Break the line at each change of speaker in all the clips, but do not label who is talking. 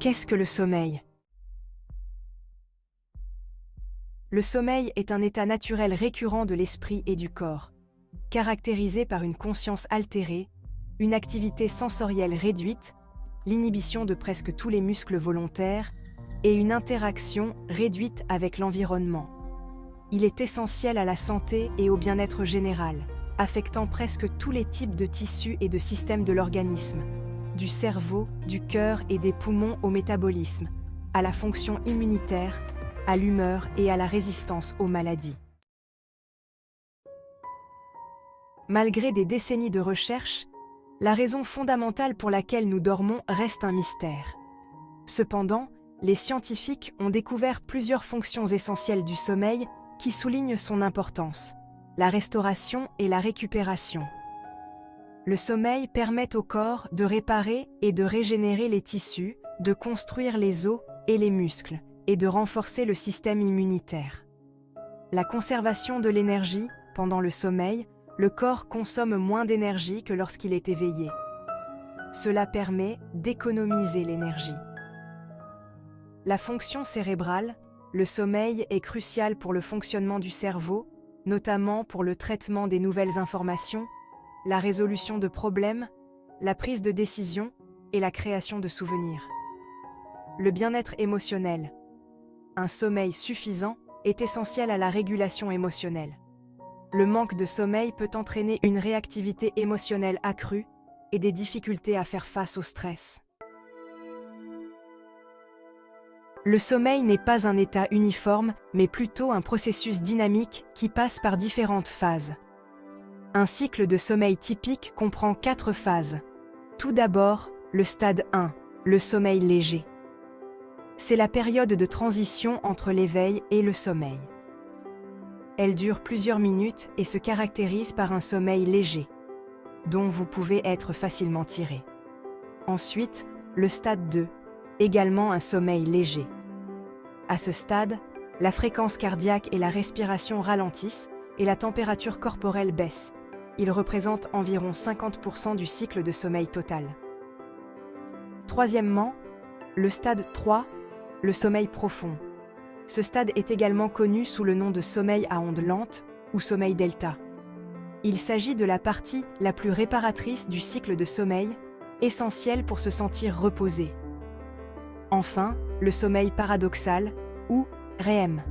Qu'est-ce que le sommeil? Le sommeil est un état naturel récurrent de l'esprit et du corps, caractérisé par une conscience altérée, une activité sensorielle réduite, l'inhibition de presque tous les muscles volontaires et une interaction réduite avec l'environnement. Il est essentiel à la santé et au bien-être général, affectant presque tous les types de tissus et de systèmes de l'organisme, du cerveau, du cœur et des poumons au métabolisme, à la fonction immunitaire, à l'humeur et à la résistance aux maladies. Malgré des décennies de recherche, la raison fondamentale pour laquelle nous dormons reste un mystère. Cependant, les scientifiques ont découvert plusieurs fonctions essentielles du sommeil qui soulignent son importance, la restauration et la récupération. Le sommeil permet au corps de réparer et de régénérer les tissus, de construire les os et les muscles, et de renforcer le système immunitaire. La conservation de l'énergie, pendant le sommeil, le corps consomme moins d'énergie que lorsqu'il est éveillé. Cela permet d'économiser l'énergie. La fonction cérébrale, le sommeil est crucial pour le fonctionnement du cerveau, notamment pour le traitement des nouvelles informations, la résolution de problèmes, la prise de décision et la création de souvenirs. Le bien-être émotionnel. Un sommeil suffisant est essentiel à la régulation émotionnelle. Le manque de sommeil peut entraîner une réactivité émotionnelle accrue et des difficultés à faire face au stress. Le sommeil n'est pas un état uniforme, mais plutôt un processus dynamique qui passe par différentes phases. Un cycle de sommeil typique comprend 4 phases. Tout d'abord, le stade 1, le sommeil léger. C'est la période de transition entre l'éveil et le sommeil. Elle dure plusieurs minutes et se caractérise par un sommeil léger, dont vous pouvez être facilement tiré. Ensuite, le stade 2, également un sommeil léger. À ce stade, la fréquence cardiaque et la respiration ralentissent et la température corporelle baisse. Il représente environ 50% du cycle de sommeil total. Troisièmement, le stade 3, le sommeil profond. Ce stade est également connu sous le nom de sommeil à ondes lentes ou sommeil delta. Il s'agit de la partie la plus réparatrice du cycle de sommeil, essentielle pour se sentir reposé. Enfin, le sommeil paradoxal ou REM.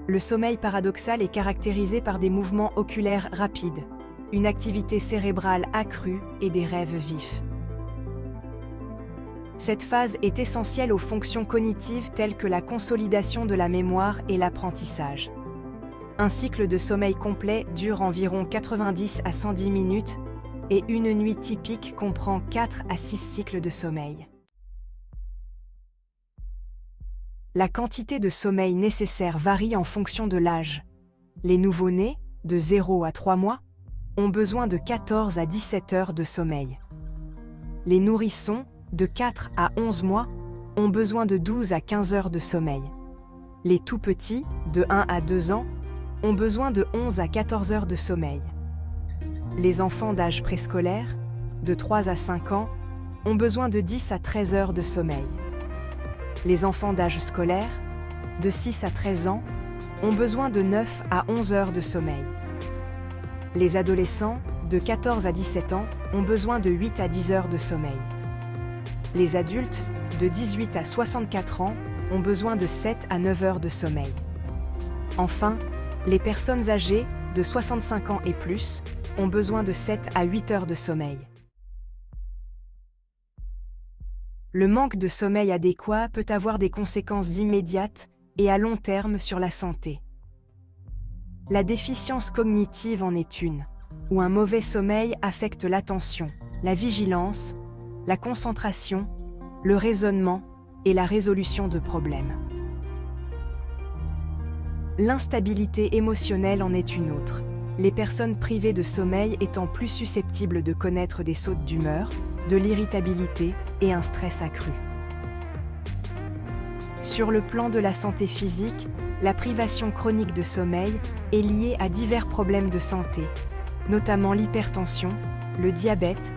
Le sommeil paradoxal est caractérisé par des mouvements oculaires rapides, une activité cérébrale accrue et des rêves vifs. Cette phase est essentielle aux fonctions cognitives telles que la consolidation de la mémoire et l'apprentissage. Un cycle de sommeil complet dure environ 90 à 110 minutes et une nuit typique comprend 4 à 6 cycles de sommeil. La quantité de sommeil nécessaire varie en fonction de l'âge. Les nouveau-nés, de 0 à 3 mois, ont besoin de 14 à 17 heures de sommeil. Les nourrissons, de 4 à 11 mois, ont besoin de 12 à 15 heures de sommeil. Les tout-petits, de 1 à 2 ans, ont besoin de 11 à 14 heures de sommeil. Les enfants d'âge préscolaire, de 3 à 5 ans, ont besoin de 10 à 13 heures de sommeil. Les enfants d'âge scolaire, de 6 à 13 ans, ont besoin de 9 à 11 heures de sommeil. Les adolescents, de 14 à 17 ans, ont besoin de 8 à 10 heures de sommeil. Les adultes, de 18 à 64 ans, ont besoin de 7 à 9 heures de sommeil. Enfin, les personnes âgées, de 65 ans et plus, ont besoin de 7 à 8 heures de sommeil. Le manque de sommeil adéquat peut avoir des conséquences immédiates et à long terme sur la santé. La déficience cognitive en est une, où un mauvais sommeil affecte l'attention, la vigilance, la concentration, le raisonnement et la résolution de problèmes. L'instabilité émotionnelle en est une autre, les personnes privées de sommeil étant plus susceptibles de connaître des sautes d'humeur, de l'irritabilité et un stress accru. Sur le plan de la santé physique, la privation chronique de sommeil est liée à divers problèmes de santé, notamment l'hypertension, le diabète,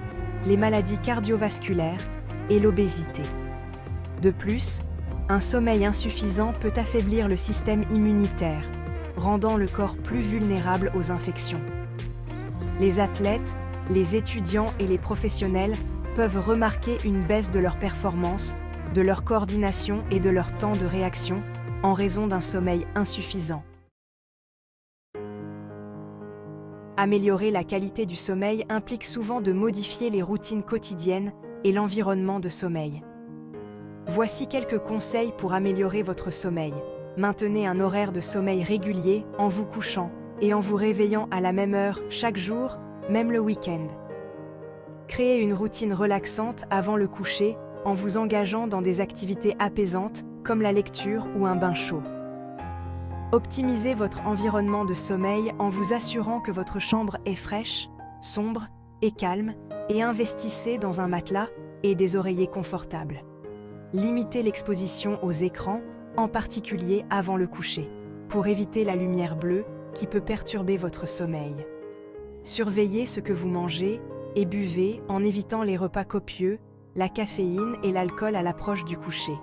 les maladies cardiovasculaires et l'obésité. De plus, un sommeil insuffisant peut affaiblir le système immunitaire, rendant le corps plus vulnérable aux infections. Les athlètes, les étudiants et les professionnels peuvent remarquer une baisse de leur performance, de leur coordination et de leur temps de réaction en raison d'un sommeil insuffisant. Améliorer la qualité du sommeil implique souvent de modifier les routines quotidiennes et l'environnement de sommeil. Voici quelques conseils pour améliorer votre sommeil. Maintenez un horaire de sommeil régulier en vous couchant et en vous réveillant à la même heure chaque jour, même le week-end. Créez une routine relaxante avant le coucher en vous engageant dans des activités apaisantes comme la lecture ou un bain chaud. Optimisez votre environnement de sommeil en vous assurant que votre chambre est fraîche, sombre et calme et investissez dans un matelas et des oreillers confortables. Limitez l'exposition aux écrans, en particulier avant le coucher, pour éviter la lumière bleue qui peut perturber votre sommeil. Surveillez ce que vous mangez et buvez en évitant les repas copieux, la caféine et l'alcool à l'approche du coucher.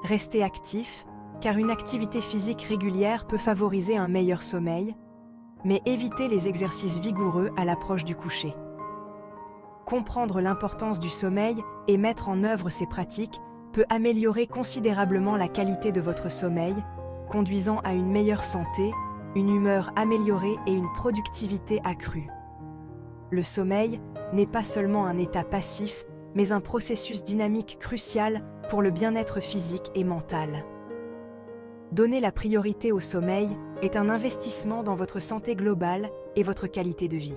Restez actif, car une activité physique régulière peut favoriser un meilleur sommeil, mais évitez les exercices vigoureux à l'approche du coucher. Comprendre l'importance du sommeil et mettre en œuvre ces pratiques peut améliorer considérablement la qualité de votre sommeil, conduisant à une meilleure santé, une humeur améliorée et une productivité accrue. Le sommeil n'est pas seulement un état passif, mais un processus dynamique crucial pour le bien-être physique et mental. Donner la priorité au sommeil est un investissement dans votre santé globale et votre qualité de vie.